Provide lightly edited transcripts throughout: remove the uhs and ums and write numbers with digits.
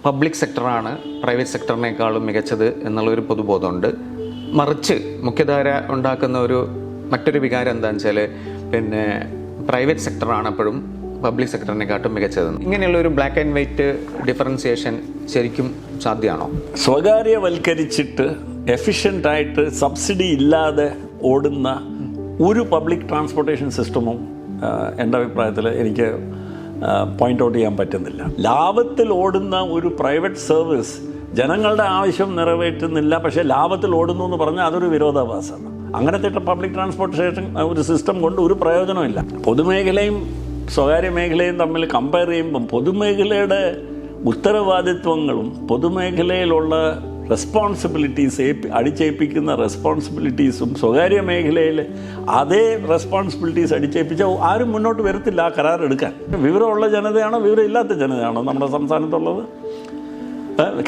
Public സെക്ടറാണ് private സെക്ടറിനേക്കാളും മികച്ചത് എന്നുള്ളൊരു പൊതുബോധമുണ്ട്. മറിച്ച് മുഖ്യധാര ഉണ്ടാക്കുന്ന മറ്റൊരു വികാരം എന്താണെന്ന് വെച്ചാൽ പ്രൈവറ്റ് സെക്ടറാണ് എപ്പോഴും പബ്ലിക് സെക്ടറിനെക്കാട്ടും മികച്ചതെന്ന്. ഇങ്ങനെയുള്ള ഒരു ബ്ലാക്ക് ആൻഡ് വൈറ്റ് ഡിഫറൻസിയേഷൻ ശരിക്കും സാധ്യമാണോ? സ്വകാര്യവൽക്കരിച്ചിട്ട് എഫിഷ്യൻ്റായിട്ട് സബ്സിഡി ഇല്ലാതെ ഓടുന്ന ഒരു പബ്ലിക് ട്രാൻസ്പോർട്ടേഷൻ സിസ്റ്റമും എൻ്റെ അഭിപ്രായത്തിൽ എനിക്ക് പോയിൻ്റ് ഔട്ട് ചെയ്യാൻ പറ്റുന്നില്ല. ലാഭത്തിൽ ഓടുന്ന ഒരു പ്രൈവറ്റ് സർവീസ് ജനങ്ങളുടെ ആവശ്യം നിറവേറ്റുന്നില്ല, പക്ഷേ ലാഭത്തിൽ ഓടുന്നു എന്ന് പറഞ്ഞാൽ അതൊരു വിരോധാഭാസമാണ്. അങ്ങനത്തെ പബ്ലിക് ട്രാൻസ്പോർട്ടേഷൻ ഒരു സിസ്റ്റം കൊണ്ട് ഒരു പ്രയോജനമില്ല. പൊതുമേഖലയും സ്വകാര്യ മേഖലയും തമ്മിൽ കമ്പയർ ചെയ്യുമ്പം പൊതുമേഖലയുടെ ഉത്തരവാദിത്വങ്ങളും പൊതുമേഖലയിലുള്ള റെസ്പോൺസിബിലിറ്റീസ് അടിച്ചേൽപ്പിക്കുന്ന റെസ്പോൺസിബിലിറ്റീസും സ്വകാര്യ മേഖലയിൽ അതേ റെസ്പോൺസിബിലിറ്റീസ് അടിച്ചേൽപ്പിച്ചാൽ ആരും മുന്നോട്ട് വരത്തില്ല ആ കരാർ എടുക്കാൻ. വിവരമുള്ള ജനതയാണോ വിവരമില്ലാത്ത ജനതയാണോ നമ്മുടെ സംസ്ഥാനത്തുള്ളത്?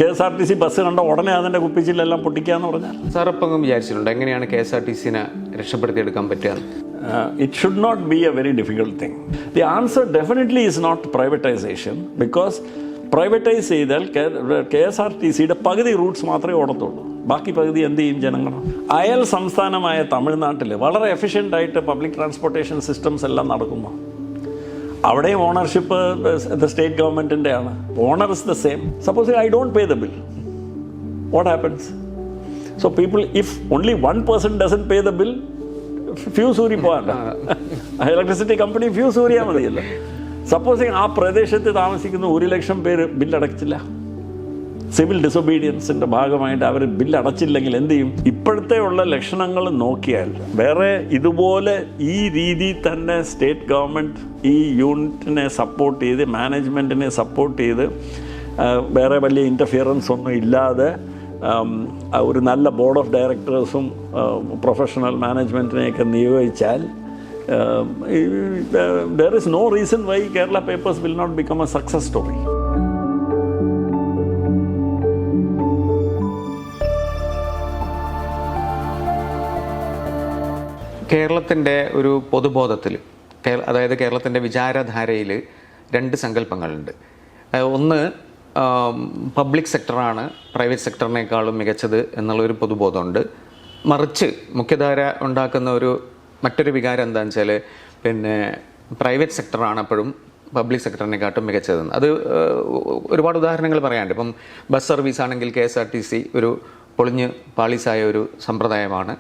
ksrtc ബസ് കണ്ട ഉടനെ അതിൻ്റെ കുപ്പിച്ചിലെല്ലാം പൊട്ടിക്കാന്ന് പറഞ്ഞാൽ സാർ ഇപ്പം വിചാരിച്ചിട്ടുണ്ട് എങ്ങനെയാണ് ksrtcനെ രക്ഷപ്പെടുത്തിയെടുക്കാൻ പറ്റുക? It should not be a very difficult thing. The answer definitely is not privatization, because privatise ചെയ്താൽ ksrtcയുടെ പകുതി റൂട്ട്സ് മാത്രമേ ഓടത്തുള്ളൂ. ബാക്കി പകുതി എന്ത് ചെയ്യും ജനങ്ങൾ? അയൽ സംസ്ഥാനമായ തമിഴ്നാട്ടിൽ വളരെ എഫിഷ്യൻ്റായിട്ട് പബ്ലിക് ട്രാൻസ്പോർട്ടേഷൻ സിസ്റ്റംസ് എല്ലാം നടക്കുന്നു. അവിടെയും ഓണർഷിപ്പ് സ്റ്റേറ്റ് ഗവൺമെൻറ്റിൻ്റെ ആണ്. Owner is the same. Suppose I don't pay the bill, what happens? So people, if only 1% doesn't pay the bill, fuse ഊരി പോകാണ്ട. ഇലക്ട്രിസിറ്റി കമ്പനി ഫ്യൂസ് ഊരിയാൽ മതിയല്ലോ. സപ്പോസിങ് ആ പ്രദേശത്ത് താമസിക്കുന്ന 1,00,000 പേര് ബില്ലടച്ചില്ല, സിവിൽ ഡിസൊബീഡിയൻസിൻ്റെ ഭാഗമായിട്ട് അവർ ബില്ലടച്ചില്ലെങ്കിൽ എന്ത് ചെയ്യും? ഇപ്പോഴത്തെ ഉള്ള ലക്ഷണങ്ങൾ നോക്കിയാൽ വേറെ ഇതുപോലെ ഈ രീതിയിൽ തന്നെ സ്റ്റേറ്റ് ഗവൺമെൻറ് ഈ യൂണിറ്റിനെ സപ്പോർട്ട് ചെയ്ത് മാനേജ്മെൻറ്റിനെ സപ്പോർട്ട് ചെയ്ത് വേറെ വലിയ ഇൻ്റർഫിയറൻസ് ഒന്നും ഇല്ലാതെ ഒരു നല്ല ബോർഡ് ഓഫ് ഡയറക്ടേഴ്സും പ്രൊഫഷണൽ മാനേജ്മെൻറ്റിനെയൊക്കെ നിയോഗിച്ചാൽ there is no reason why Kerala Papers will not become a success story. കേരളത്തിൻ്റെ ഒരു പൊതുബോധത്തിൽ, അതായത് കേരളത്തിൻ്റെ വിചാരധാരയിൽ 2 സങ്കല്പങ്ങളുണ്ട്. ഒന്ന്, പബ്ലിക് സെക്ടറാണ് പ്രൈവറ്റ് സെക്ടറിനേക്കാളും മികച്ചത് എന്നുള്ളൊരു പൊതുബോധമുണ്ട്. മറിച്ച് മുഖ്യധാര ഉണ്ടാക്കുന്ന മറ്റൊരു വികാരം എന്താണെന്ന് വെച്ചാൽ പ്രൈവറ്റ് സെക്ടറാണ് എപ്പോഴും പബ്ലിക് സെക്ടറിനെക്കാട്ടും മികച്ചതെന്ന്. അത് ഒരുപാട് ഉദാഹരണങ്ങൾ പറയാനുണ്ട്. ഇപ്പം ബസ് സർവീസ് ആണെങ്കിൽ ksrtc ഒരു പൊളിഞ്ഞ് പാളീസായ ഒരു സമ്പ്രദായമാണ്,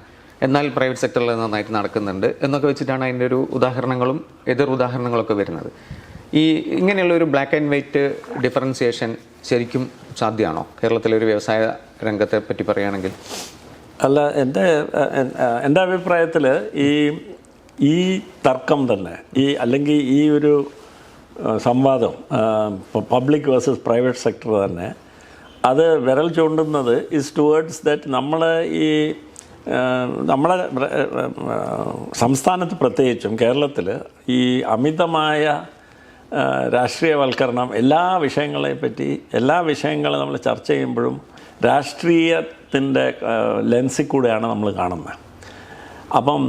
എന്നാൽ പ്രൈവറ്റ് സെക്ടറിൽ നന്നായിട്ട് നടക്കുന്നുണ്ട് എന്നൊക്കെ വെച്ചിട്ടാണ് അതിൻ്റെ ഉദാഹരണങ്ങളും എതിർ ഉദാഹരണങ്ങളൊക്കെ വരുന്നത്. ഇങ്ങനെയുള്ള ബ്ലാക്ക് ആൻഡ് വൈറ്റ് ഡിഫറൻസിയേഷൻ ശരിക്കും സാധ്യമാണോ കേരളത്തിലെ ഒരു വ്യവസായ രംഗത്തെ പറ്റി പറയുകയാണെങ്കിൽ? അല്ല, എൻ്റെ അഭിപ്രായത്തിൽ ഈ തർക്കം തന്നെ അല്ലെങ്കിൽ ഈ ഒരു സംവാദം പബ്ലിക് വേഴ്സസ് പ്രൈവറ്റ് സെക്ടർ തന്നെ അത് വിരൽ ചൂണ്ടുന്നത് ഇസ് ടുവേർഡ്സ് ദാറ്റ് നമ്മളെ സംസ്ഥാനത്ത് പ്രത്യേകിച്ചും കേരളത്തിൽ ഈ അമിതമായ രാഷ്ട്രീയവൽക്കരണം എല്ലാ വിഷയങ്ങളും നമ്മൾ ചർച്ച ചെയ്യുമ്പോഴും രാഷ്ട്രീയത്തിൻ്റെ ലെൻസിൽ കൂടെയാണ് നമ്മൾ കാണുന്നത്. അപ്പം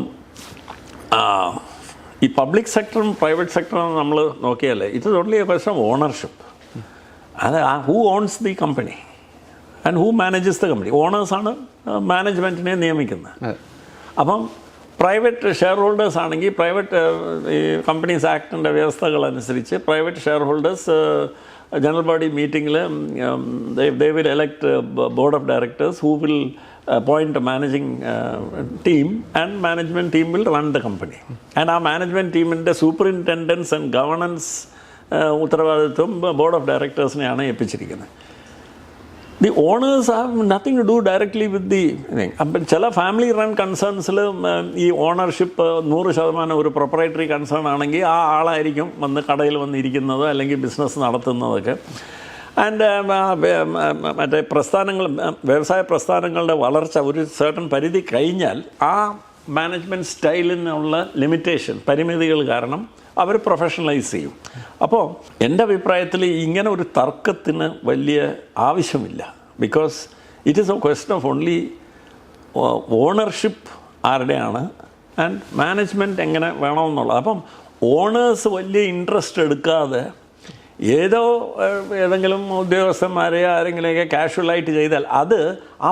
ഈ പബ്ലിക് സെക്ടറും പ്രൈവറ്റ് സെക്ടറും നമ്മൾ നോക്കിയാൽ it is only a question of ownership. അത് who owns the company and who manages the company. ഓണേഴ്സാണ് മാനേജ്മെൻറ്റിനെ നിയമിക്കുന്നത്. അപ്പം പ്രൈവറ്റ് ഷെയർ ഹോൾഡേഴ്സ് ആണെങ്കിൽ പ്രൈവറ്റ് കമ്പനീസ് ആക്ടിൻ്റെ വ്യവസ്ഥകളനുസരിച്ച് private shareholders general body meeting they will elect board of directors who will appoint a managing team, and management team will run the company. And our management team in the superintendence and governance ഉത്തരവാദിത്വം board of directors നെയാണ് ഏൽപ്പിച്ചിരിക്കുന്നത്. The owners have nothing to do directly with the thing. അപ്പം ചില family run കൺസേൺസിൽ ഈ ownership 100% ഒരു proprietary concern ആണെങ്കിൽ ആ ആളായിരിക്കും വന്ന് കടയിൽ വന്നിരിക്കുന്നത് അല്ലെങ്കിൽ ബിസിനസ് നടത്തുന്നതൊക്കെ. ആൻഡ് മറ്റേ വ്യവസായ പ്രസ്ഥാനങ്ങളുടെ വളർച്ച ഒരു സർട്ടൺ പരിധി കഴിഞ്ഞാൽ ആ മാനേജ്മെൻറ്റ് സ്റ്റൈലിനുള്ള പരിമിതികൾ കാരണം അവർ പ്രൊഫഷണലൈസ് ചെയ്യും. അപ്പോൾ എൻ്റെ അഭിപ്രായത്തിൽ ഇങ്ങനെ ഒരു തർക്കത്തിന് വലിയ ആവശ്യമില്ല. Because it is a question of only ownership ആരുടെയാണ് ആൻഡ് മാനേജ്മെൻറ്റ് എങ്ങനെ വേണമെന്നുള്ളത്. അപ്പം ഓണേഴ്സ് വലിയ ഇൻട്രസ്റ്റ് എടുക്കാതെ ഏതെങ്കിലും ഉദ്യോഗസ്ഥന്മാരെയോ ആരെങ്കിലുമൊക്കെ കാഷ്വലായിട്ട് ചെയ്താൽ അത് ആ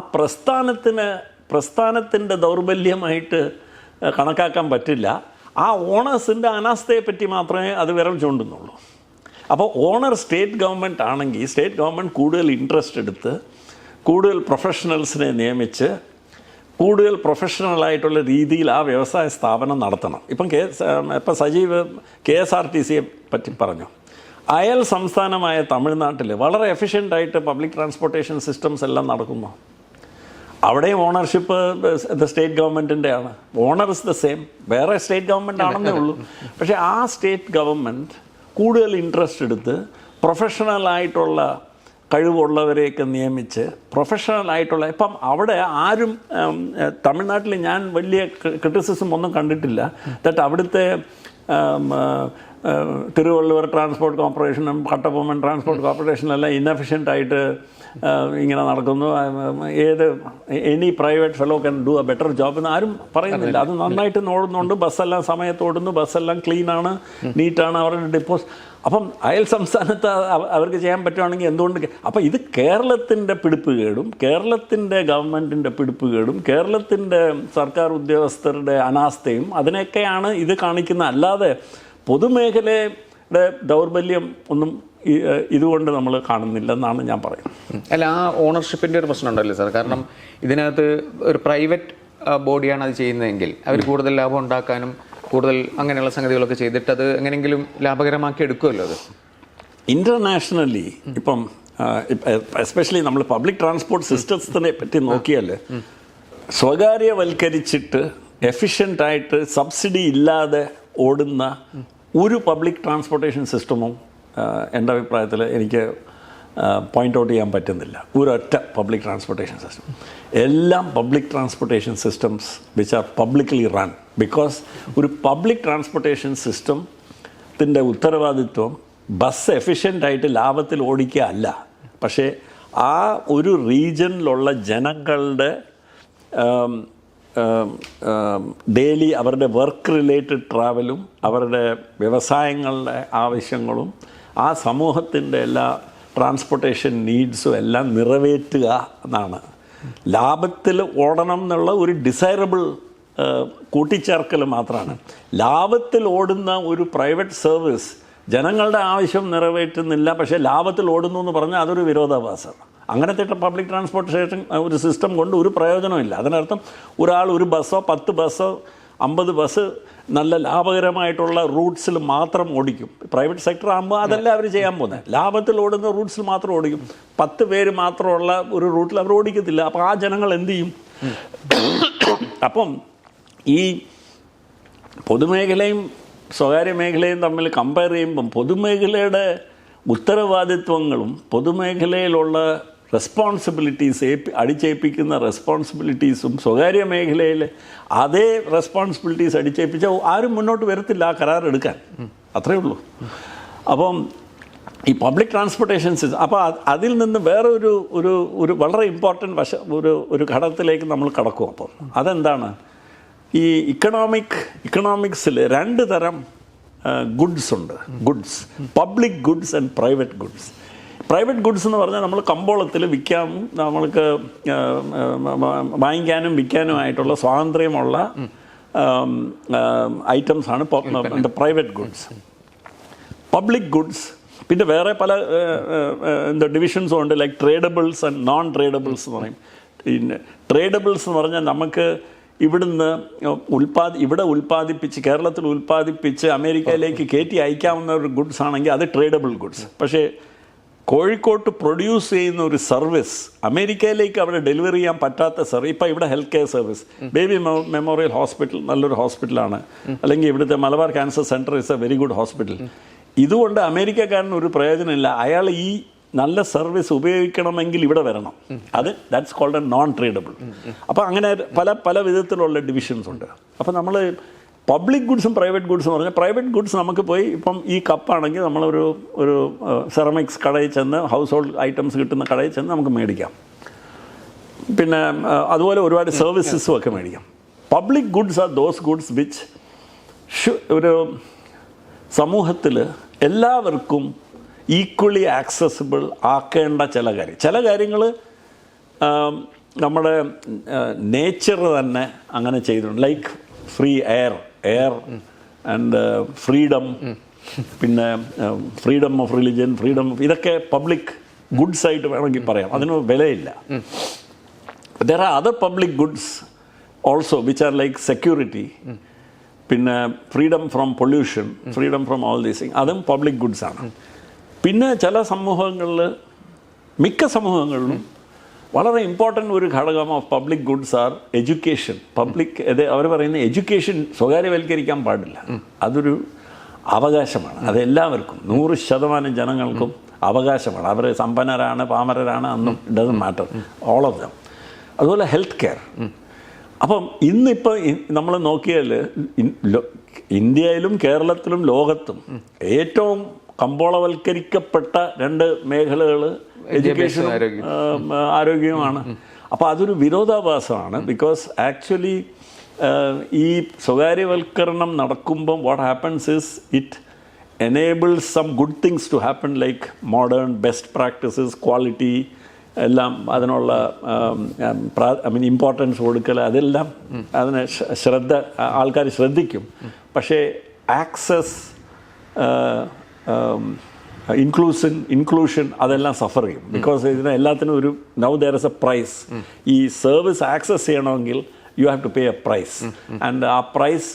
പ്രസ്ഥാനത്തിൻ്റെ ദൗർബല്യമായിട്ട് കണക്കാക്കാൻ പറ്റില്ല. ആ ഓണേഴ്സിൻ്റെ അനാസ്ഥയെപ്പറ്റി മാത്രമേ അത് വിരൽ ചൂണ്ടുന്നുള്ളൂ. അപ്പോൾ ഓണർ സ്റ്റേറ്റ് ഗവൺമെൻറ് ആണെങ്കിൽ സ്റ്റേറ്റ് ഗവൺമെൻറ് കൂടുതൽ ഇൻട്രസ്റ്റ് എടുത്ത് കൂടുതൽ പ്രൊഫഷണൽസിനെ നിയമിച്ച് കൂടുതൽ പ്രൊഫഷണലായിട്ടുള്ള രീതിയിൽ ആ വ്യവസായ സ്ഥാപനം നടത്തണം. ഇപ്പം സജീവ് KSRTC പറ്റി പറഞ്ഞു. അയൽ സംസ്ഥാനമായ തമിഴ്നാട്ടിൽ വളരെ എഫിഷ്യൻ്റായിട്ട് പബ്ലിക് ട്രാൻസ്പോർട്ടേഷൻ സിസ്റ്റംസ് എല്ലാം നടക്കുന്നു. അവിടെയും ഓണർഷിപ്പ് സ്റ്റേറ്റ് ഗവൺമെൻറ്റിൻ്റെയാണ്. ഓണർ ഇസ് ദ സെയിം, വേറെ സ്റ്റേറ്റ് ഗവൺമെൻറ് ആണെന്നേ ഉള്ളൂ. പക്ഷേ ആ സ്റ്റേറ്റ് ഗവൺമെൻറ് കൂടുതൽ ഇൻട്രസ്റ്റ് എടുത്ത് പ്രൊഫഷണലായിട്ടുള്ള കഴിവുള്ളവരെയൊക്കെ നിയമിച്ച് പ്രൊഫഷണലായിട്ടുള്ള ഇപ്പം അവിടെ ആരും തമിഴ്നാട്ടിൽ ഞാൻ വലിയ ക്രിറ്റിസിസം ഒന്നും കണ്ടിട്ടില്ല. ദാറ്റ് അവിടുത്തെ തിരുവള്ളുവർ ട്രാൻസ്പോർട്ട് കോർപ്പറേഷനും കട്ടപ്പമ്മൻ ട്രാൻസ്പോർട്ട് കോർപ്പറേഷനെല്ലാം ഇൻഎഫിഷ്യൻ്റായിട്ട് ഇങ്ങനെ നടക്കുന്നു. Any private fellow can do A better job എന്ന് ആരും പറയുന്നില്ല. അത് നന്നായിട്ട് നോടുന്നുണ്ട്. ബസ്സെല്ലാം സമയത്ത് ഓടുന്നു, ബസ്സെല്ലാം ക്ലീനാണ്, നീറ്റാണ് അവരുടെ ഡിപ്പോസ്. അപ്പം അയൽ സംസ്ഥാനത്ത് അവർക്ക് ചെയ്യാൻ പറ്റുവാണെങ്കിൽ എന്തുകൊണ്ട്? അപ്പം ഇത് കേരളത്തിൻ്റെ പിടിപ്പുകേടും കേരളത്തിൻ്റെ ഗവൺമെൻറ്റിൻ്റെ പിടിപ്പുകേടും കേരളത്തിൻ്റെ സർക്കാർ ഉദ്യോഗസ്ഥരുടെ അനാസ്ഥയും അതിനൊക്കെയാണ് ഇത് കാണിക്കുന്നത്. അല്ലാതെ പൊതുമേഖലയുടെ ദൗർബല്യം ഒന്നും ഇതുകൊണ്ട് നമ്മൾ കാണുന്നില്ലെന്നാണ് ഞാൻ പറയുന്നത്. അല്ല, ആ ഓണർഷിപ്പിൻ്റെ ഒരു പ്രശ്നം ഉണ്ടല്ലോ സാർ. കാരണം ഇതിനകത്ത് ഒരു പ്രൈവറ്റ് ബോഡിയാണ് അത് ചെയ്യുന്നതെങ്കിൽ അവർ കൂടുതൽ ലാഭം ഉണ്ടാക്കാനും കൂടുതൽ അങ്ങനെയുള്ള സംഗതികളൊക്കെ ചെയ്തിട്ട് അത് എങ്ങനെയെങ്കിലും ലാഭകരമാക്കി എടുക്കുമല്ലോ. അത് ഇൻ്റർനാഷണലി ഇപ്പം എസ്പെഷ്യലി നമ്മൾ പബ്ലിക് ട്രാൻസ്പോർട്ട് സിസ്റ്റത്തിനെ പറ്റി നോക്കിയാൽ സ്വകാര്യവൽക്കരിച്ചിട്ട് എഫിഷ്യൻ്റായിട്ട് സബ്സിഡി ഇല്ലാതെ ഓടുന്ന ഒരു പബ്ലിക് ട്രാൻസ്പോർട്ടേഷൻ സിസ്റ്റമും എൻ്റെ അഭിപ്രായത്തിൽ എനിക്ക് പോയിൻ്റ് ഔട്ട് ചെയ്യാൻ പറ്റുന്നില്ല. ഒരൊറ്റ പബ്ലിക് ട്രാൻസ്പോർട്ടേഷൻ സിസ്റ്റം. എല്ലാം public transportation systems which are publicly run. Because ഒരു പബ്ലിക് ട്രാൻസ്പോർട്ടേഷൻ സിസ്റ്റത്തിൻ്റെ ഉത്തരവാദിത്വം ബസ് എഫിഷ്യൻ്റായിട്ട് ലാഭത്തിൽ ഓടിക്കുക അല്ല, പക്ഷേ ആ ഒരു റീജിയനിലുള്ള ജനങ്ങളുടെ ഡെയിലി അവരുടെ വർക്ക് റിലേറ്റഡ് ട്രാവലും അവരുടെ വ്യവസായങ്ങളുടെ ആവശ്യങ്ങളും ആ സമൂഹത്തിൻ്റെ എല്ലാ ട്രാൻസ്പോർട്ടേഷൻ നീഡ്സും എല്ലാം നിറവേറ്റുക എന്നാണ്. ലാഭത്തിൽ ഓടണം എന്നുള്ള ഒരു ഡിസൈറബിൾ കൂട്ടിച്ചേർക്കൽ മാത്രമാണ്. ലാഭത്തിൽ ഓടുന്ന ഒരു പ്രൈവറ്റ് സർവീസ് ജനങ്ങളുടെ ആവശ്യം നിറവേറ്റുന്നില്ല, പക്ഷേ ലാഭത്തിൽ ഓടുന്നു എന്ന് പറഞ്ഞാൽ അതൊരു വിരോധാഭാസമാണ്. അങ്ങനത്തെ പബ്ലിക് ട്രാൻസ്പോർട്ടേഷൻ ഒരു സിസ്റ്റം കൊണ്ട് ഒരു പ്രയോജനമില്ല. അതിനർത്ഥം ഒരാൾ ഒരു ബസ്സോ 10 ബസ്സോ 50 ബസ് നല്ല ലാഭകരമായിട്ടുള്ള റൂട്ട്സിൽ മാത്രം ഓടിക്കും. പ്രൈവറ്റ് സെക്ടർ ആകുമ്പോൾ അതല്ല അവർ ചെയ്യാൻ പോകുന്നത്. ലാഭത്തിൽ ഓടുന്ന റൂട്ട്സിൽ മാത്രം ഓടിക്കും. 10 പേര് മാത്രമുള്ള ഒരു റൂട്ടിൽ അവർ ഓടിക്കത്തില്ല. അപ്പോൾ ആ ജനങ്ങൾ എന്ത് ചെയ്യും? അപ്പം ഈ പൊതുമേഖലയും സ്വകാര്യ മേഖലയും തമ്മിൽ കമ്പയർ ചെയ്യുമ്പം പൊതുമേഖലയുടെ ഉത്തരവാദിത്വങ്ങളും പൊതുമേഖലയിലുള്ള റെസ്പോൺസിബിലിറ്റീസ് അടിച്ചേൽപ്പിക്കുന്ന റെസ്പോൺസിബിലിറ്റീസും സ്വകാര്യ മേഖലയിൽ അതേ റെസ്പോൺസിബിലിറ്റീസ് അടിച്ചേൽപ്പിച്ചാൽ ആരും മുന്നോട്ട് വരത്തില്ല ആ കരാർ എടുക്കാൻ. അത്രയേ ഉള്ളൂ. അപ്പം ഈ പബ്ലിക് ട്രാൻസ്പോർട്ടേഷൻ സിസ്റ്റം അപ്പോൾ അതിൽ നിന്ന് വേറെ ഒരു വളരെ ഇമ്പോർട്ടൻറ്റ് ഒരു ഘടകത്തിലേക്ക് നമ്മൾ കടക്കും. അപ്പം അതെന്താണ്? ഈ ഇക്കണോമിക്സിൽ 2 തരം ഗുഡ്സ് ഉണ്ട്. Goods, public goods and private goods. Private goods എന്ന് പറഞ്ഞാൽ നമ്മൾ കമ്പോളത്തിൽ വിൽക്കാനും നമ്മൾക്ക് വാങ്ങിക്കാനും വിൽക്കാനുമായിട്ടുള്ള സ്വാതന്ത്ര്യമുള്ള ഐറ്റംസാണ് പ്രൈവറ്റ് ഗുഡ്സ്. പബ്ലിക് ഗുഡ്സ് പിന്നെ വേറെ പല ഡിവിഷൻസും ഉണ്ട്. ലൈക്ക് ട്രേഡബിൾസ് ആൻഡ് നോൺ ട്രേഡബിൾസ് എന്ന് പറയും. ട്രേഡബിൾസ് എന്ന് പറഞ്ഞാൽ നമുക്ക് ഇവിടെ ഉൽപ്പാദിപ്പിച്ച് കേരളത്തിൽ ഉൽപ്പാദിപ്പിച്ച് അമേരിക്കയിലേക്ക് കയറ്റി അയക്കാവുന്ന ഒരു ഗുഡ്സ് ആണെങ്കിൽ അത് ട്രേഡബിൾ ഗുഡ്സ്. പക്ഷേ കോഴിക്കോട്ട് പ്രൊഡ്യൂസ് ചെയ്യുന്ന ഒരു സർവീസ് അമേരിക്കയിലേക്ക് അവിടെ ഡെലിവറി ചെയ്യാൻ പറ്റാത്ത സർവീസ്. ഇപ്പം ഇവിടെ health care service, baby memorial hospital നല്ലൊരു ഹോസ്പിറ്റലാണ്, അല്ലെങ്കിൽ ഇവിടുത്തെ Malabar cancer centre is a very good hospital. ഇതുകൊണ്ട് അമേരിക്കക്കാരന് ഒരു പ്രയോജനമില്ല. അയാൾ ഈ നല്ല സർവീസ് ഉപയോഗിക്കണമെങ്കിൽ ഇവിടെ വരണം. That's called a non tradable. അപ്പോൾ അങ്ങനെ പല വിധത്തിലുള്ള ഡിവിഷൻസ് ഉണ്ട്. അപ്പോൾ നമ്മൾ പബ്ലിക് ഗുഡ്സും പ്രൈവറ്റ് ഗുഡ്സും പറഞ്ഞാൽ പ്രൈവറ്റ് ഗുഡ്സ് നമുക്ക് പോയി ഇപ്പം ഈ കപ്പാണെങ്കിൽ നമ്മളൊരു സെറമിക്സ് കടയിൽ ചെന്ന് ഹൗസ് ഹോൾഡ് ഐറ്റംസ് കിട്ടുന്ന കടയിൽ ചെന്ന് നമുക്ക് മേടിക്കാം. പിന്നെ അതുപോലെ ഒരുപാട് സർവീസസും ഒക്കെ മേടിക്കാം. Public goods are those goods which ഒരു സമൂഹത്തിൽ എല്ലാവർക്കും ഈക്വലി ആക്സസിബിൾ ആക്കേണ്ട ചില കാര്യങ്ങൾ നമ്മുടെ നേച്ചർ തന്നെ അങ്ങനെ ചെയ്തിട്ടുണ്ട്. Like free air and freedom, പിന്നെ ഫ്രീഡം ഓഫ് റിലിജൻ, ഇതൊക്കെ പബ്ലിക് ഗുഡ്സ് ആയിട്ട് വേണമെങ്കിൽ പറയാം. അതിന് വിലയില്ല. There are other public goods also which are like security, പിന്നെ freedom from pollution, freedom from all these thing, അതും പബ്ലിക് ഗുഡ്സ് ആണ്. പിന്നെ ചില സമൂഹങ്ങളിൽ, മിക്ക സമൂഹങ്ങളിലും വളരെ ഇമ്പോർട്ടൻ്റ് ഒരു ഘടകം of public goods are education. അവർ പറയുന്ന എഡ്യൂക്കേഷൻ സ്വകാര്യവൽക്കരിക്കാൻ പാടില്ല, അതൊരു അവകാശമാണ്. അതെല്ലാവർക്കും 100% ജനങ്ങൾക്കും അവകാശമാണ്. അവർ സമ്പന്നരാണ് പാമരരാണ് അന്നും doesn't matter, all of them. അതുപോലെ ഹെൽത്ത് കെയർ. അപ്പം ഇന്നിപ്പോൾ നമ്മൾ നോക്കിയാൽ ഇന്ത്യയിലും കേരളത്തിലും ലോകത്തും ഏറ്റവും കമ്പോളവൽക്കരിക്കപ്പെട്ട 2 മേഖലകൾ എഡ്യൂക്കേഷനും ആരോഗ്യവുമാണ്. അപ്പോൾ അതൊരു വിരോധാഭാസമാണ്. ബിക്കോസ് ആക്ച്വലി ഈ സ്വകാര്യവൽക്കരണം നടക്കുമ്പം what happens is it enables some good things to happen, like modern best practices, quality എല്ലാം, അതിനുള്ള ഇമ്പോർട്ടൻസ് കൊടുക്കൽ, അതെല്ലാം അതിന് ആൾക്കാർ ശ്രദ്ധിക്കും. പക്ഷേ ആക്സസ്, ഇൻക്ലൂഷൻ അതെല്ലാം സഫർ ചെയ്യും. ബിക്കോസ് ഇതിന് എല്ലാത്തിനും ഒരു now there is a price. ഈ സർവീസ് ആക്സസ് ചെയ്യണമെങ്കിൽ you have to pay a price, and ആ price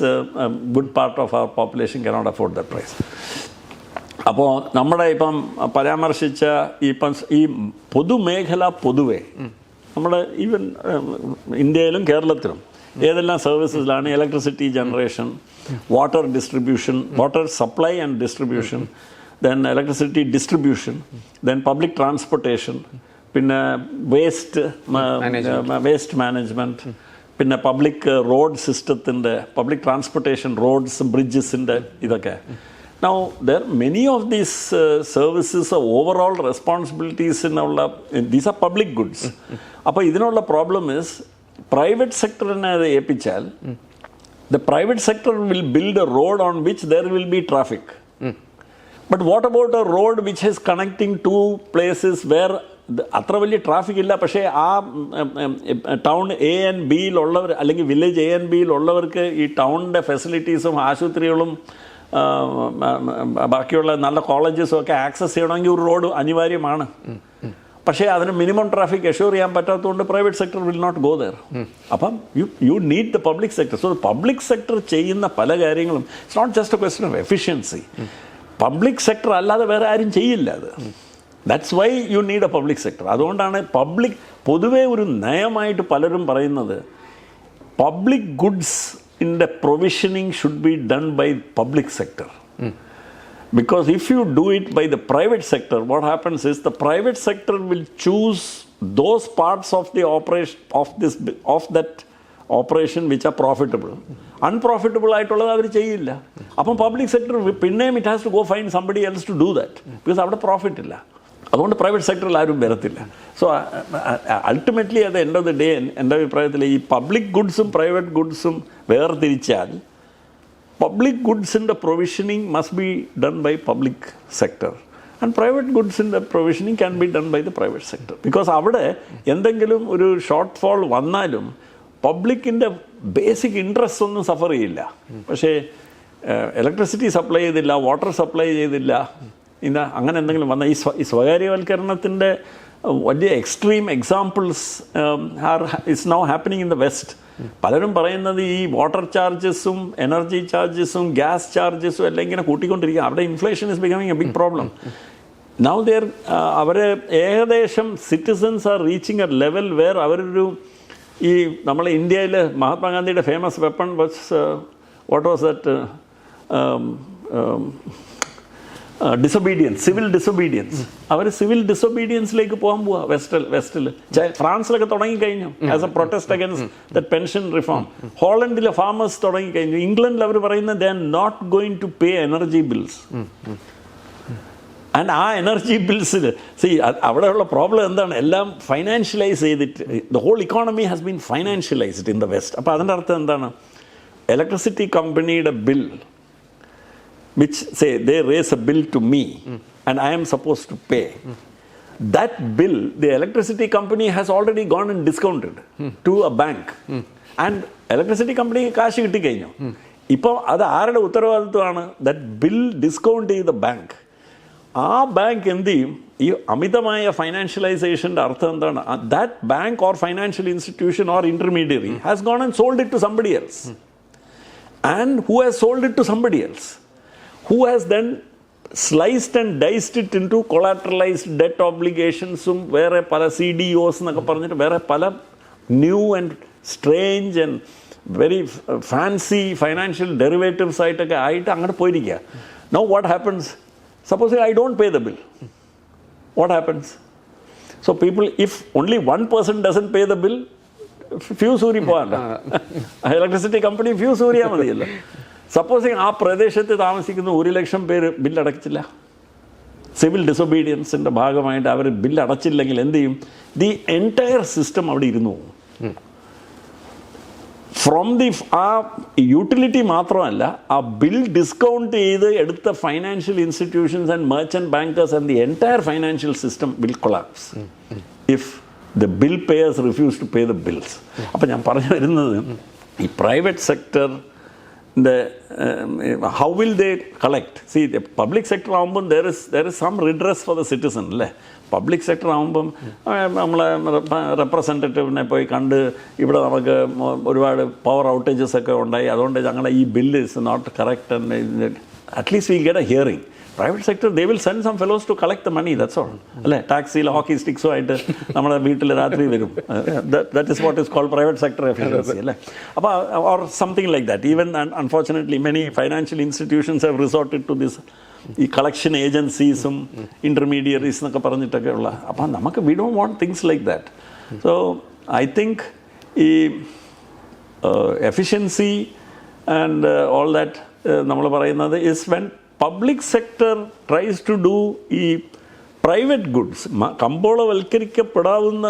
good part of our population cannot afford the price. അപ്പോൾ നമ്മുടെ ഇപ്പം പരാമർശിച്ച ഈ പൊതുമേഖല പൊതുവെ നമ്മുടെ ഈവൻ ഇന്ത്യയിലും കേരളത്തിലും ഏതെല്ലാം സർവീസസിലാണ് electricity generation, water distribution, water supply and distribution, then electricity distribution, then public transportation, പിന്നെ വേസ്റ്റ് മാനേജ്മെൻറ്റ്, പിന്നെ പബ്ലിക് റോഡ് സിസ്റ്റത്തിൻ്റെ, പബ്ലിക് ട്രാൻസ്പോർട്ടേഷൻ, റോഡ്സ്, ബ്രിഡ്ജസിൻ്റെ ഇതൊക്കെ. Now there many of these services are overall responsibilities these are public goods. അപ്പോൾ ഇതിനുള്ള problem is private സെക്ടറിനെ അത് ഏൽപ്പിച്ചാൽ the private sector will build a road on which there will be traffic. But what about a road which is connecting two places where അത്ര വലിയ traffic ഇല്ല, പക്ഷേ ആ town A and ബിയിലുള്ളവർ അല്ലെങ്കിൽ village A and ബിയിലുള്ളവർക്ക് ഈ ടൗണിൻ്റെ ഫെസിലിറ്റീസും ആശുപത്രികളും ബാക്കിയുള്ള നല്ല കോളേജസും ഒക്കെ ആക്സസ് ചെയ്യണമെങ്കിൽ ഒരു റോഡ് അനിവാര്യമാണ്. പക്ഷേ അതിന് മിനിമം ട്രാഫിക് എഷ്യൂർ ചെയ്യാൻ പറ്റാത്തതുകൊണ്ട് private sector will not go there. അപ്പം you need the public sector. So public sector ചെയ്യുന്ന പല കാര്യങ്ങളും it's not just a question of efficiency. Public sector അല്ലാതെ വേറെ ആരും ചെയ്യില്ല അത്. That's why you need a public sector. അതുകൊണ്ടാണ് പൊതുവേ ഒരു നയമായിട്ട് പലരും പറയുന്നത് പബ്ലിക് ഗുഡ്സിൻ്റെ provisioning should be done by public sector. Because if you do it by the private sector, what happens is the private sector will choose those parts of the operation of that operation which are profitable. Unprofitable ആയിട്ടുള്ളത് അവർ ചെയ്യില്ല. അപ്പം public sector പിന്നെയും it has to go find somebody else to do that, because അവിടെ profit ഇല്ല. അതുകൊണ്ട് private സെക്ടറിൽ ആരും വരത്തില്ല. So ultimately at the end of the day എൻ്റെ അഭിപ്രായത്തിൽ ഈ പബ്ലിക് ഗുഡ്സും പ്രൈവറ്റ് ഗുഡ്സും വേർതിരിച്ചാൽ public goods in the provisioning must be done by public sector and private goods in the provisioning can be done by the private sector. Because അവിടെ എന്തെങ്കിലും ഒരു short fall വന്നാലും പബ്ലിക്കിൻ്റെ ബേസിക് ഇൻട്രസ്റ്റ് ഒന്നും suffer ചെയ്യില്ല. പക്ഷേ electricity supply ചെയ്തില്ല, water supply ചെയ്തില്ല, അങ്ങനെ എന്തെങ്കിലും വന്നാൽ ഈ സ്വകാര്യവൽക്കരണത്തിൻ്റെ വലിയ extreme examples it's now happening in the west. പലരും പറയുന്നത് ഈ വാട്ടർ ചാർജസും എനർജി ചാർജസും ഗ്യാസ് ചാർജസും എല്ലാം ഇങ്ങനെ കൂട്ടിക്കൊണ്ടിരിക്കുക. അവിടെ inflation is becoming a big problem. Now there അവരെ ഏകദേശം citizens are reaching a level where അവരൊരു ഈ നമ്മളെ ഇന്ത്യയിൽ മഹാത്മാഗാന്ധിയുടെ famous weapon what was that disobedience, civil disobedience. അവർ സിവിൽ ഡിസൊബീഡിയൻസിലേക്ക് പോകാൻ പോവാ വെസ്റ്റിൽ. ഫ്രാൻസിലൊക്കെ തുടങ്ങിക്കഴിഞ്ഞു as a protest against that pension reform. ഹോളണ്ടിലെ ഫാമേഴ്സ് തുടങ്ങിക്കഴിഞ്ഞു. ഇംഗ്ലണ്ടിൽ അവർ പറയുന്നത് they are not going to pay energy bills. And ആ എനർജി ബിൽസിൽ അവിടെയുള്ള പ്രോബ്ലം എന്താണ്? എല്ലാം ഫൈനാൻഷ്യലൈസ് ചെയ്തിട്ട് the whole economy has been financialised in the west. അപ്പോൾ അതിൻ്റെ അർത്ഥം എന്താണ്? ഇലക്ട്രിസിറ്റി കമ്പനിയുടെ bill which say they raise a bill to me and I am supposed to pay, that bill, the electricity company has already gone and discounted to a bank. And electricity company കാശ് കിട്ടിക്കഴിഞ്ഞു. ഇപ്പോൾ അത് ആരുടെ ഉത്തരവാദിത്വമാണ്? That bill discount ചെയ്ത bank. ആ bank എന്ത് ചെയ്യും? ഈ അമിതമായ ഫൈനാൻഷ്യലൈസേഷൻ്റെ അർത്ഥം എന്താണ്? That bank or financial institution or intermediary has gone and sold it to somebody else. And who has sold it to somebody else? Who has then sliced and diced it into collateralized debt obligations, വേറെ പല CDOs എന്നൊക്കെ പറഞ്ഞിട്ട് വേറെ പല new and strange and very fancy financial derivatives ആയിട്ടൊക്കെ ആയിട്ട് അങ്ങോട്ട് പോയിരിക്കുക. Now what happens? Suppose I don't pay the bill, what happens? So people, if only 1% doesn't pay the bill, fuse ഊരി പോകാണ്ട, ഇലക്ട്രിസിറ്റി കമ്പനി ഫ്യൂസ് ഊരിയാൽ മതിയല്ലോ. Supposing ആ പ്രദേശത്ത് താമസിക്കുന്ന 100,000 പേര് ബില്ലടച്ചില്ല, സിവിൽ ഡിസൊബീഡിയൻസിൻ്റെ ഭാഗമായിട്ട് അവർ ബില്ലടച്ചില്ലെങ്കിൽ എന്ത് ചെയ്യും? ദി എൻറ്റയർ സിസ്റ്റം അവിടെ ഇരുന്നു. ഫ്രോം ദി ആ യൂട്ടിലിറ്റി മാത്രമല്ല, ആ ബിൽ ഡിസ്കൗണ്ട് ചെയ്ത് എടുത്ത financial institutions and merchant bankers and the entire financial system will collapse if the bill payers refuse to pay the bills. അപ്പം ഞാൻ പറഞ്ഞു വരുന്നത്, ഈ private sector how will they collect? See, the public sector ആകുമ്പം there is some redress for the citizen, അല്ലേ? Public sector ആകുമ്പം നമ്മളെ റെപ്രസെൻറ്റേറ്റീവിനെ പോയി കണ്ട് ഇവിടെ നമുക്ക് ഒരുപാട് പവർ ഔട്ടേജസ് ഒക്കെ ഉണ്ടായി, അതുകൊണ്ട് ഞങ്ങളുടെ ഈ bill is not correct and at least we get a hearing. Private sector they will send some fellows to collect the money, that's all, അല്ലേ? ടാക്സിയിൽ ഹോക്കി സ്റ്റിക്സും ആയിട്ട് നമ്മുടെ വീട്ടിൽ രാത്രി വരും. That is what is called private sector efficiency, അല്ലേ? അപ്പോൾ or something like that. Even unfortunately many financial institutions have resorted to this, ഈ കളക്ഷൻ ഏജൻസീസും ഇൻ്റർമീഡിയറീസ് എന്നൊക്കെ പറഞ്ഞിട്ടൊക്കെ ഉള്ള. അപ്പം നമുക്ക് we don't want things like that. So I think ഈ എഫിഷ്യൻസി ആൻഡ് ഓൾ ദാറ്റ് നമ്മൾ പറയുന്നത് is when public sector tries to do ഈ പ്രൈവറ്റ് ഗുഡ്സ്, കമ്പോളവൽക്കരിക്കപ്പെടാവുന്ന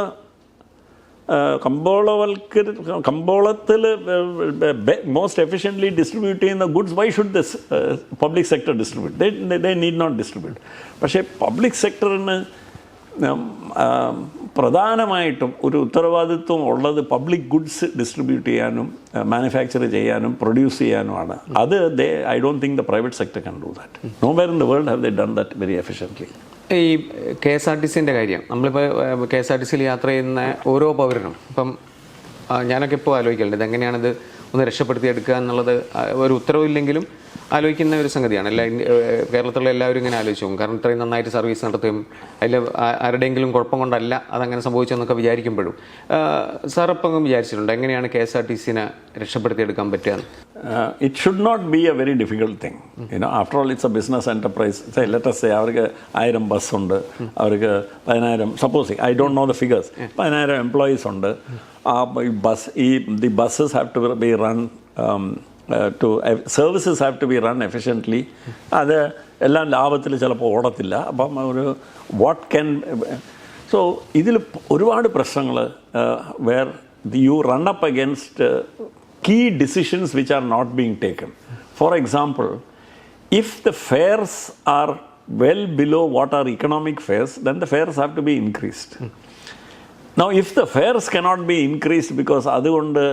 കമ്പോളത്തിൽ മോസ്റ്റ് എഫിഷ്യൻ്റ്ലി ഡിസ്ട്രിബ്യൂട്ട് ചെയ്യുന്ന goods, why should this public sector distribute? They need not distribute. പക്ഷേ public സെക്ടറിന് പ്രധാനമായിട്ടും ഒരു ഉത്തരവാദിത്വം ഉള്ളത് പബ്ലിക് ഗുഡ്സ് ഡിസ്ട്രിബ്യൂട്ട് ചെയ്യാനും മാനുഫാക്ചർ ചെയ്യാനും പ്രൊഡ്യൂസ് ചെയ്യാനുമാണ്. അത് I don't think the private sector can do that. Nowhere in the world have they done that very efficiently. ഈ KSRTCൻ്റെ കാര്യം, നമ്മളിപ്പോൾ KSRTCയിൽ യാത്ര ചെയ്യുന്ന ഓരോ പൗരനും, ഇപ്പം ഞാനൊക്കെ ഇപ്പോൾ ആലോചിക്കലുണ്ട് ഇതെങ്ങനെയാണിത് ഒന്ന് രക്ഷപ്പെടുത്തിയെടുക്കുക എന്നുള്ളത്. ഒരു ഉത്തരവില്ലെങ്കിലും ആലോചിക്കുന്ന ഒരു സംഗതിയാണ്. കേരളത്തിലുള്ള എല്ലാവരും ഇങ്ങനെ ആലോചിച്ചു പോകും. കാരണം ഇത്രയും നന്നായിട്ട് സർവീസ് നടത്തുകയും അതിൽ ആരുടെയെങ്കിലും കുഴപ്പം കൊണ്ടല്ല അതങ്ങനെ സംഭവിച്ചെന്നൊക്കെ വിചാരിക്കുമ്പോഴും സാറപ്പം വിചാരിച്ചിട്ടുണ്ട് എങ്ങനെയാണ് KSRTCനെ രക്ഷപ്പെടുത്തിയെടുക്കാൻ പറ്റുക? It should not be a very difficult thing. After all, it's a business enterprise. Say, let us say, അവർക്ക് 1000 ബസ് ഉണ്ട്, അവർക്ക് 10,000, supposing, I don't know the figures, 10,000 employees ഉണ്ട്. The buses have to be run, services have to be run efficiently. അത് എല്ലാം ലാഭത്തിൽ ചിലപ്പോൾ ഓടത്തില്ല. അപ്പം ഒരു വാട്ട് ക്യാൻ, സോ ഇതിൽ ഒരുപാട് പ്രശ്നങ്ങൾ where you run up against key decisions which are not being taken. For example, if the fares are well below what are economic fares, then the fares have to be increased. Now, if the fares cannot be increased because അതുകൊണ്ട്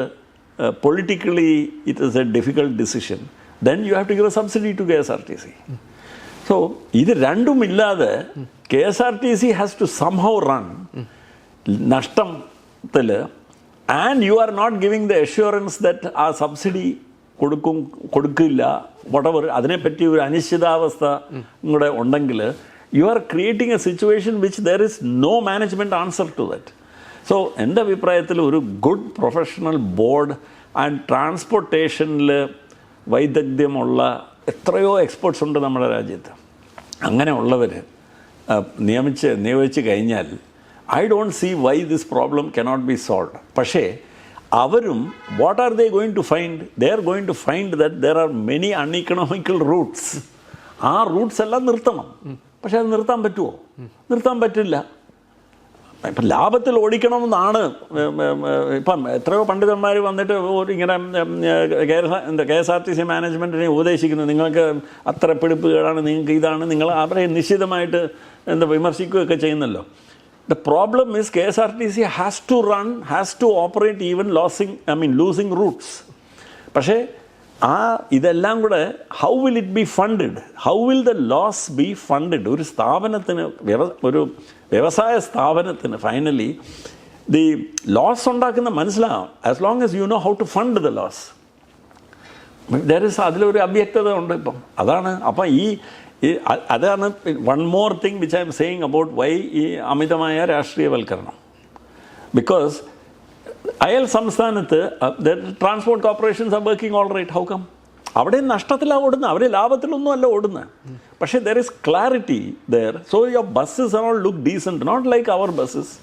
politically it is a difficult decision, then you have to give a subsidy to KSRTC. So, ഇത് രണ്ടും ഇല്ലാതെ KSRTC has to somehow run നഷ്ടത്തിൽ, and you are not giving the assurance that ആ subsidy കൊടുക്കില്ല, whatever, അതിനെപ്പറ്റി ഒരു അനിശ്ചിതാവസ്ഥ കൂടെ ഉണ്ടെങ്കിൽ you are creating a situation which there is no management answer to that. So എൻ്റെ അഭിപ്രായത്തിൽ ഒരു ഗുഡ് പ്രൊഫഷണൽ ബോർഡ് ആൻഡ് ട്രാൻസ്പോർട്ടേഷനിൽ വൈദഗ്ധ്യമുള്ള എത്രയോ എക്സ്പേർട്സ് ഉണ്ട് നമ്മുടെ രാജ്യത്ത്. അങ്ങനെ ഉള്ളവർ നിയോഗിച്ച് കഴിഞ്ഞാൽ I don't see why this problem cannot be solved. പക്ഷേ അവരും what are they going to find? They are going to find that there are many uneconomical routes. ആ റൂട്ട്സ് എല്ലാം നിർത്തണം. പക്ഷേ അത് നിർത്താൻ പറ്റുമോ? നിർത്താൻ പറ്റില്ല. ഇപ്പം ലാഭത്തിൽ ഓടിക്കണമെന്നാണ്. ഇപ്പം എത്രയോ പണ്ഡിതന്മാർ വന്നിട്ട് ഇങ്ങനെ KSRTC മാനേജ്മെൻറ്റിനെ ഉപദേശിക്കുന്നത്, നിങ്ങൾക്ക് അത്ര പിടിപ്പുകേടാണ്, നിങ്ങൾക്ക് ഇതാണ്, നിങ്ങൾ അവരെ നിശ്ചിതമായിട്ട് വിമർശിക്കുകയൊക്കെ ചെയ്യുന്നല്ലോ. The problem is KSRTC has to run, has to operate even losing routes. പക്ഷേ ഇതെല്ലാം കൂടെ how will it be funded, how will the loss be funded? ഒരു സ്ഥാപനത്തിന്, ഒരു വ്യവസായ സ്ഥാപനത്തിന് ഫൈനലി ദി ലോസ് ഉണ്ടാക്കുന്ന മനസ്സിലാവും, as long as you know how to fund the loss. അതിലൊരു അവ്യക്തത ഉണ്ട് ഇപ്പം. അതാണ്. അപ്പം അതാണ് one more thing which I am saying about why ഈ അമിതമായ രാഷ്ട്രീയവൽക്കരണം. ബിക്കോസ് അയൽ സംസ്ഥാനത്ത് transport corporations are working all right. How come? അവിടെ നഷ്ടത്തിലാണ് ഓടുന്നത്, അവർ ലാഭത്തിലൊന്നും അല്ല ഓടുന്നത്. പക്ഷേ there is clarity there. So your buses are all look decent, not like അവർ ബസ്സസ്.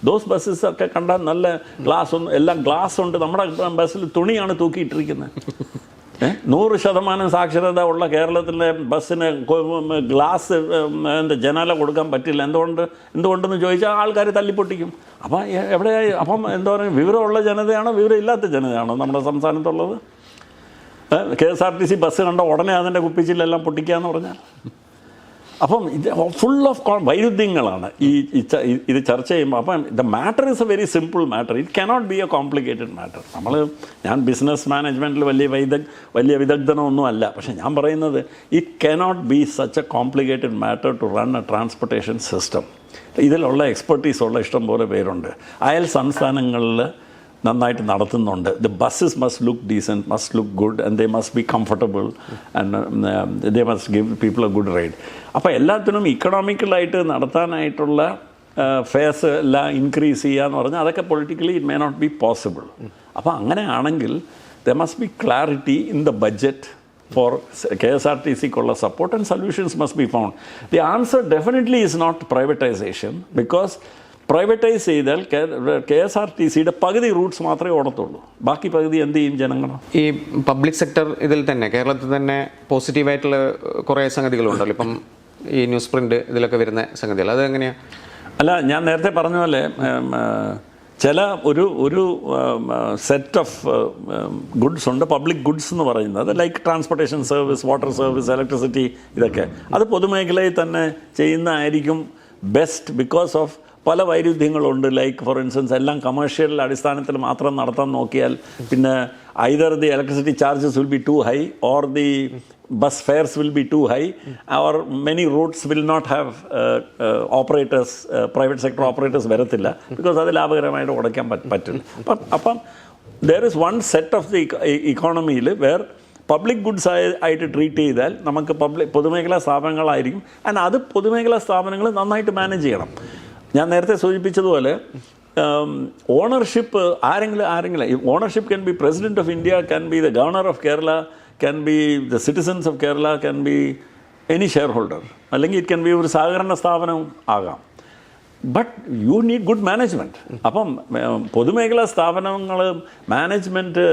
ദോസ് ബസ്സസ് ഒക്കെ കണ്ടാൽ നല്ല ഗ്ലാസ് ഉണ്ട്, എല്ലാം ഗ്ലാസ് ഉണ്ട്. നമ്മുടെ ബസ്സിൽ തുണിയാണ് തൂക്കിയിട്ടിരിക്കുന്നത്. 100% സാക്ഷരത ഉള്ള കേരളത്തിലെ ബസ്സിന് ഗ്ലാസ് ജനാല കൊടുക്കാൻ പറ്റില്ല. എന്തുകൊണ്ടെന്ന് ചോദിച്ചാൽ ആൾക്കാർ തല്ലിപ്പൊട്ടിക്കും. അപ്പം എവിടെയായി? അപ്പം എന്താ പറയുക, വിവരമുള്ള ജനതയാണോ വിവരം ഇല്ലാത്ത ജനതയാണോ നമ്മുടെ സംസ്ഥാനത്തുള്ളത്? KSRTC ബസ് കണ്ട ഉടനെ അതിൻ്റെ കുപ്പിച്ചിലെല്ലാം പൊട്ടിക്കുക എന്ന് പറഞ്ഞാൽ, അപ്പം ഇത് ഫുൾ ഓഫ് വൈരുദ്ധ്യങ്ങളാണ് ഇത് ചർച്ച ചെയ്യുമ്പോൾ. അപ്പം the matter is a very simple matter. It cannot be a complicated matter. ഞാൻ ബിസിനസ് മാനേജ്മെൻറ്റിൽ വലിയ വിദഗ്ധനൊന്നും അല്ല. പക്ഷേ ഞാൻ പറയുന്നത് it cannot be such a complicated matter to run a transportation system. ഇതിലുള്ള എക്സ്പെർട്ടീസുള്ള ഇഷ്ടം പോലെ പേരുണ്ട്. അയൽ സംസ്ഥാനങ്ങളിൽ നന്നായിട്ട് നടത്തുന്നുണ്ട്. The buses must look decent, must look good, and they must be comfortable, and they must give people a good ride. അപ്പോൾ എല്ലാത്തിനും ഇക്കണോമിക്കലായിട്ട് നടത്താനായിട്ടുള്ള ഫെയർസ് എല്ലാം ഇൻക്രീസ് ചെയ്യുക എന്ന് പറഞ്ഞാൽ അതൊക്കെ politically it may not be possible. അപ്പോൾ അങ്ങനെയാണെങ്കിൽ there must be clarity in the budget for KSRTC-ക്കുള്ള support, and solutions must be found. The answer definitely is not privatization, because privatise ചെയ്താൽ KSRTC-യുടെ പകുതി റൂട്ട്സ് മാത്രമേ ഓടത്തുള്ളൂ. ബാക്കി പകുതി എന്ത് ചെയ്യും ജനങ്ങൾ? ഈ പബ്ലിക് സെക്ടർ ഇതിൽ തന്നെ കേരളത്തിൽ തന്നെ പോസിറ്റീവായിട്ടുള്ള കുറേ സംഗതികളുണ്ടല്ലോ. ഇപ്പം ഈ ന്യൂസ് പ്രിൻ്റ് ഇതിലൊക്കെ വരുന്ന സംഗതികൾ, അത് എങ്ങനെയാണ്? അല്ല, ഞാൻ നേരത്തെ പറഞ്ഞ പോലെ ചില ഒരു സെറ്റ് ഓഫ് ഗുഡ്സ് ഉണ്ട്, പബ്ലിക് ഗുഡ്സ് എന്ന് പറയുന്നത്, like transportation service, water service, electricity, ഇതൊക്കെ അത് പൊതുമേഖലയിൽ തന്നെ ചെയ്യുന്നതായിരിക്കും ബെസ്റ്റ്. ബിക്കോസ് ഓഫ് പല വൈരുദ്ധ്യങ്ങളുണ്ട്. ലൈക്ക് ഫോർ ഇൻസ്റ്റൻസ് എല്ലാം കമേഴ്ഷ്യൽ അടിസ്ഥാനത്തിൽ മാത്രം നടത്താൻ നോക്കിയാൽ പിന്നെ either the electricity charges will be too high, or the bus fares will be too high, or many routes will not have operators, private sector operators വരത്തില്ല, because അത് ലാഭകരമായിട്ട് ഓടിക്കാൻ പറ്റില്ല. അപ്പം there is one set of the economy where public goods ആയിട്ട് treat ചെയ്താൽ നമുക്ക് പൊതുമേഖലാ സ്ഥാപനങ്ങളായിരിക്കും. And അത് പൊതുമേഖലാ സ്ഥാപനങ്ങൾ നന്നായിട്ട് മാനേജ് ചെയ്യണം. ഞാൻ നേരത്തെ സൂചിപ്പിച്ചതുപോലെ ഓണർഷിപ്പ് ആരെങ്കിലും ownership can be president of India, can be the governor of Kerala, can be the citizens of Kerala, can be any shareholder, അല്ലെങ്കിൽ it can be ഒരു സഹകരണ സ്ഥാപനം ആകാം. But you need good management. അപ്പം പൊതുമേഖലാ സ്ഥാപനങ്ങൾ മാനേജ്മെൻറ്റ്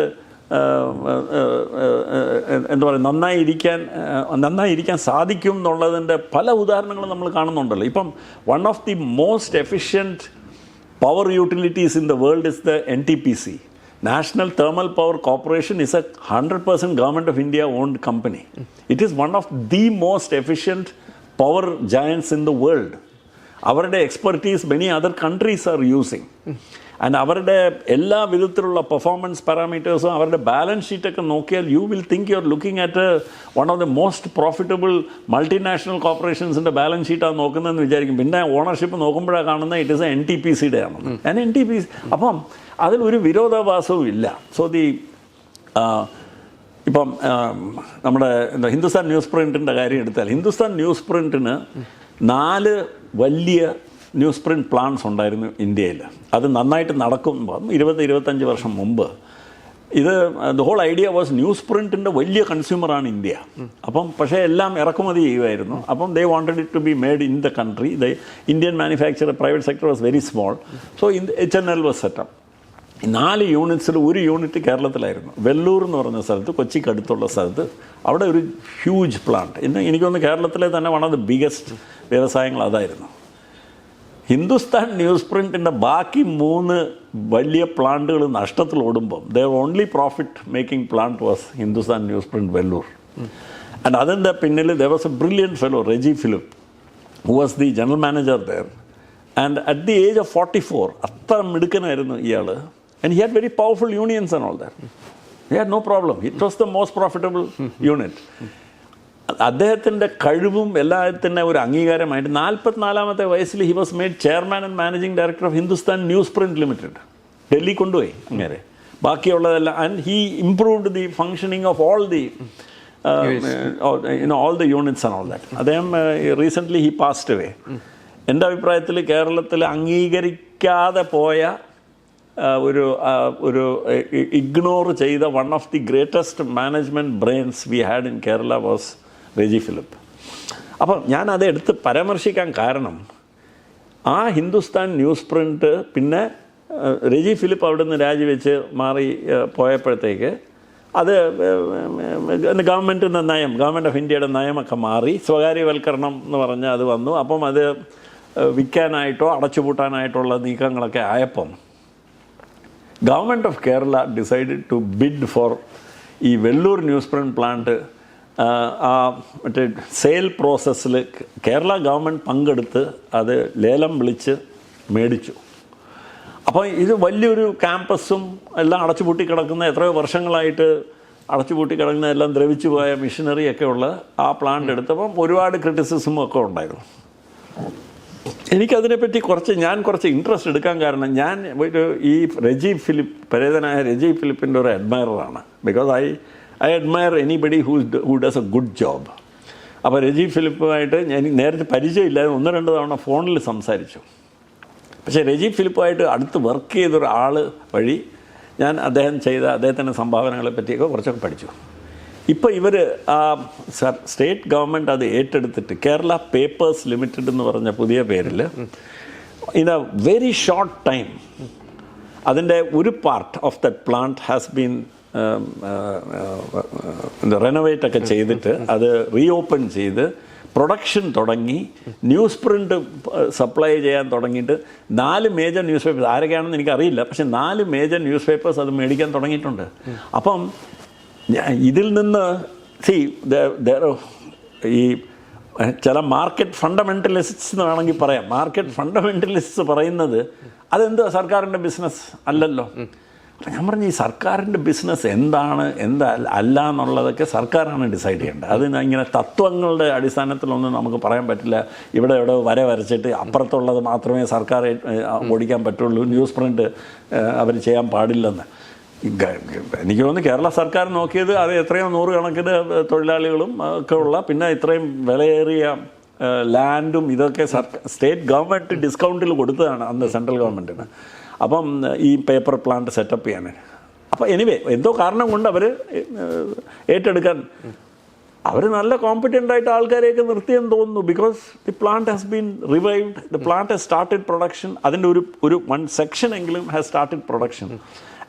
എന്താ പറയുക നന്നായിരിക്കാൻ സാധിക്കും എന്നുള്ളതിൻ്റെ പല ഉദാഹരണങ്ങളും നമ്മൾ കാണുന്നുണ്ടല്ലോ. ഇപ്പം one of the most efficient power utilities in the world is the NTPC. National Thermal Power Corporation is a 100% Government of India owned company. It is one of the most efficient power giants in the world. അവരുടെ expertise many other countries are using. And അവരുടെ എല്ലാ വിധത്തിലുള്ള performance പാരാമീറ്റേഴ്സും അവരുടെ balance ഷീറ്റൊക്കെ നോക്കിയാൽ you will think you are looking at one of the most profitable multinational കോർപ്പറേഷൻസിൻ്റെ balance ഷീറ്റാണ് നോക്കുന്നതെന്ന് വിചാരിക്കും. പിന്നെ ഓണർഷിപ്പ് നോക്കുമ്പോഴാണ് കാണുന്നത് ഇറ്റ് ഇസ് NTPC-യുടെ ആണ്. ആൻഡ് NTPC അപ്പം അതിലൊരു വിരോധാഭാസവും ഇല്ല. സോ ഇപ്പം നമ്മുടെ ഹിന്ദുസ്ഥാൻ ന്യൂസ് പ്രിൻറ്റിൻ്റെ കാര്യം എടുത്താൽ, ഹിന്ദുസ്ഥാൻ ന്യൂസ് പ്രിൻറ്റിന് 4 വലിയ ന്യൂസ് പ്രിൻറ്റ് പ്ലാന്റ്സ് ഉണ്ടായിരുന്നു ഇന്ത്യയിൽ. അത് നന്നായിട്ട് നടക്കുമ്പോൾ 20-25 വർഷം മുമ്പ് ഇത് the whole idea was news പ്രിൻറ്റിൻ്റെ വലിയ കൺസ്യൂമറാണ് ഇന്ത്യ. അപ്പം പക്ഷേ എല്ലാം ഇറക്കുമതി ചെയ്യുമായിരുന്നു. അപ്പം they wanted it to be made in the country. The Indian manufacture private sector was very small. So HNL was setup. 4 യൂണിറ്റ്സിൽ ഒരു യൂണിറ്റ് കേരളത്തിലായിരുന്നു. വെല്ലൂർ എന്ന് പറഞ്ഞ സ്ഥലത്ത്, കൊച്ചിക്കടുത്തുള്ള സ്ഥലത്ത്, അവിടെ ഒരു ഹ്യൂജ് പ്ലാന്റ്. എനിക്കൊന്ന് കേരളത്തിലെ തന്നെ വൺ ഓഫ് ദ ബിഗസ്റ്റ് വ്യവസായങ്ങൾ അതായിരുന്നു. ഹിന്ദുസ്ഥാൻ ന്യൂസ് പ്രിൻറ്റിൻ്റെ ബാക്കി 3 വലിയ പ്ലാന്റുകൾ നഷ്ടത്തിലോടുമ്പം only profit making plant was Hindustan news print Vellore. And അതിൻ്റെ പിന്നിൽ there was a brilliant fellow, Reggie Philip, who was the general manager there. And at the age of 44, അത്ര മിടുക്കനായിരുന്നു ഇയാൾ. And he had very powerful unions and all that. He had no problem. It was the most profitable unit. അദ്ദേഹത്തിൻ്റെ കഴിവും എല്ലാത്തിൻ്റെ ഒരു അംഗീകാരമായിട്ട് 44-ാമത്തെ വയസ്സിൽ he was made chairman and managing director of Hindustan news print limited. Delhi കൊണ്ടുപോയി അങ്ങനെ ബാക്കിയുള്ളതെല്ലാം. And he improved the functioning of all the all the units and all that. അദ്ദേഹം റീസെൻ്റ്ലി ഹി പാസ്ഡ് അവേ. എൻ്റെ അഭിപ്രായത്തിൽ കേരളത്തിൽ അംഗീകരിക്കാതെ പോയ ഒരു ഇഗ്നോർ ചെയ്ത one of the greatest management brains we had in Kerala was Reji Philip. അപ്പം ഞാനത് എടുത്ത് പരാമർശിക്കാൻ കാരണം ആ ഹിന്ദുസ്ഥാൻ ന്യൂസ് പ്രിൻറ്റ് പിന്നെ റെജി ഫിലിപ്പ് അവിടെ നിന്ന് രാജിവെച്ച് മാറി പോയപ്പോഴത്തേക്ക് അത് ഗവൺമെൻറ്റിൻ്റെ നയം, ഗവൺമെൻറ് ഓഫ് ഇന്ത്യയുടെ നയമൊക്കെ മാറി സ്വകാര്യവൽക്കരണം എന്ന് പറഞ്ഞാൽ അത് വന്നു. അപ്പം അത് വിൽക്കാനായിട്ടോ അടച്ചുപൂട്ടാനായിട്ടുള്ള നീക്കങ്ങളൊക്കെ ആയപ്പം government of Kerala decided to bid for ഈ വെല്ലൂർ ന്യൂസ് പ്രിൻറ്റ് പ്ലാന്റ്. ആ മറ്റേ സെയിൽ പ്രോസസ്സിൽ കേരള ഗവൺമെൻറ് പങ്കെടുത്ത് അത് ലേലം വിളിച്ച് മേടിച്ചു. അപ്പോൾ ഇത് വലിയൊരു ക്യാമ്പസും എല്ലാം അടച്ചുപൂട്ടി കിടക്കുന്ന, എത്രയോ വർഷങ്ങളായിട്ട് അടച്ചുപൂട്ടി കിടക്കുന്ന, എല്ലാം ദ്രവിച്ചു പോയ മിഷനറിയൊക്കെ ഉള്ള ആ പ്ലാന്റ് എടുത്തപ്പം ഒരുപാട് ക്രിറ്റിസിസമും ഒക്കെ ഉണ്ടായിരുന്നു. എനിക്കതിനെപ്പറ്റി ഞാൻ കുറച്ച് ഇൻട്രസ്റ്റ് എടുക്കാൻ കാരണം ഞാൻ ഈ റെജി ഫിലിപ്പ്, പരേതനായ റെജി ഫിലിപ്പിൻ്റെ ഒരു അഡ്മയറാണ്. Because I admire anybody who does a good job. അപ്പോൾ റെജി ഫിലിപ്പുമായിട്ട് ഞാൻ നേരത്തെ പരിചയമില്ലാതെ 1-2 തവണ ഫോണിൽ സംസാരിച്ചു. പക്ഷേ റെജി ഫിലിപ്പുമായിട്ട് അടുത്ത് വർക്ക് ചെയ്തൊരാൾ വഴി ഞാൻ അദ്ദേഹത്തിൻ്റെ സംഭാവനകളെ പറ്റിയൊക്കെ കുറച്ചൊക്കെ പഠിച്ചു. ഇപ്പോൾ ഇവർ സ്റ്റേറ്റ് ഗവൺമെൻറ് അത് ഏറ്റെടുത്തിട്ട് കേരള പേപ്പേഴ്സ് ലിമിറ്റഡ് എന്ന് പറഞ്ഞ പുതിയ പേരിൽ in A very short time അതിൻ്റെ ഒരു part of that plant has been renovate ഒക്കെ ചെയ്തിട്ട് അത് റീഓപ്പൺ ചെയ്ത് പ്രൊഡക്ഷൻ തുടങ്ങി. ന്യൂസ് പ്രിൻ്റ് സപ്ലൈ ചെയ്യാൻ തുടങ്ങിയിട്ട് 4 മേജർ ന്യൂസ് പേപ്പേഴ്സ്, ആരൊക്കെയാണെന്ന് എനിക്കറിയില്ല, പക്ഷേ 4 മേജർ ന്യൂസ് പേപ്പേഴ്സ് അത് മേടിക്കാൻ തുടങ്ങിയിട്ടുണ്ട്. അപ്പം ഇതിൽ നിന്ന് ഈ ചില മാർക്കറ്റ് ഫണ്ടമെൻ്റലിസ്റ്റ്സ് എന്ന് വേണമെങ്കിൽ പറയാം. മാർക്കറ്റ് ഫണ്ടമെൻ്റലിസ്റ്റ്സ് പറയുന്നത് അതെന്തോ സർക്കാരിൻ്റെ ബിസിനസ് അല്ലല്ലോ. ഞാൻ പറഞ്ഞു ഈ സർക്കാരിൻ്റെ ബിസിനസ് എന്താണ് അല്ല എന്നുള്ളതൊക്കെ സർക്കാരാണ് ഡിസൈഡ് ചെയ്യേണ്ടത്. അത് ഇങ്ങനെ തത്വങ്ങളുടെ അടിസ്ഥാനത്തിലൊന്നും നമുക്ക് പറയാൻ പറ്റില്ല. ഇവിടെ വരച്ചിട്ട് അപ്പുറത്തുള്ളത് മാത്രമേ സർക്കാർ ഓടിക്കാൻ പറ്റുള്ളൂ, ന്യൂസ് പ്രിൻ്റ് അവർ ചെയ്യാൻ പാടില്ലെന്ന്. എനിക്ക് തോന്നുന്നു കേരള സർക്കാർ നോക്കിയത് അത് എത്രയോ 100 കണക്കിന് തൊഴിലാളികളും ഒക്കെ ഉള്ള, പിന്നെ ഇത്രയും വിലയേറിയ ലാൻഡും ഇതൊക്കെ സ്റ്റേറ്റ് ഗവൺമെൻറ് ഡിസ്കൗണ്ടിൽ കൊടുത്തതാണ് അന്ന് സെൻട്രൽ ഗവൺമെൻറ്റിന്. അപ്പം ഈ പേപ്പർ പ്ലാന്റ് സെറ്റപ്പ് ചെയ്യാൻ. അപ്പോൾ എനിവേ എന്തോ കാരണം കൊണ്ട് അവർ ഏറ്റെടുക്കാൻ അവർ നല്ല കോമ്പറ്റൻ്റ് ആയിട്ട് ആൾക്കാരെയൊക്കെ നിർത്തിയെന്ന് തോന്നുന്നു. Because the plant has been revived, the plant has started production. അതിൻ്റെ ഒരു 1 സെക്ഷൻ എങ്കിലും ഹാസ് സ്റ്റാർട്ടഡ് പ്രൊഡക്ഷൻ.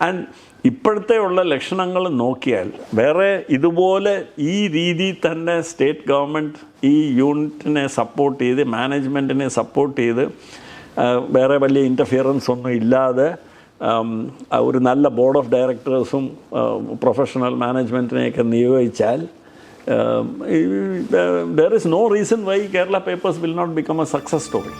ആൻഡ് ഇപ്പോഴത്തെ ഉള്ള ലക്ഷണങ്ങൾ നോക്കിയാൽ വേറെ ഇതുപോലെ ഈ രീതിയിൽ തന്നെ സ്റ്റേറ്റ് ഗവൺമെൻറ് ഈ യൂണിറ്റിനെ സപ്പോർട്ട് ചെയ്ത്, മാനേജ്മെൻറ്റിനെ സപ്പോർട്ട് ചെയ്ത്, വേറെ വലിയ ഇൻ്റർഫിയറൻസ് ഒന്നും ഇല്ലാതെ ഒരു നല്ല ബോർഡ് ഓഫ് ഡയറക്ടേഴ്സും പ്രൊഫഷണൽ മാനേജ്മെൻറ്റിനെയൊക്കെ നിയോഗിച്ചാൽ there is no reason why Kerala Papers will not become a success story.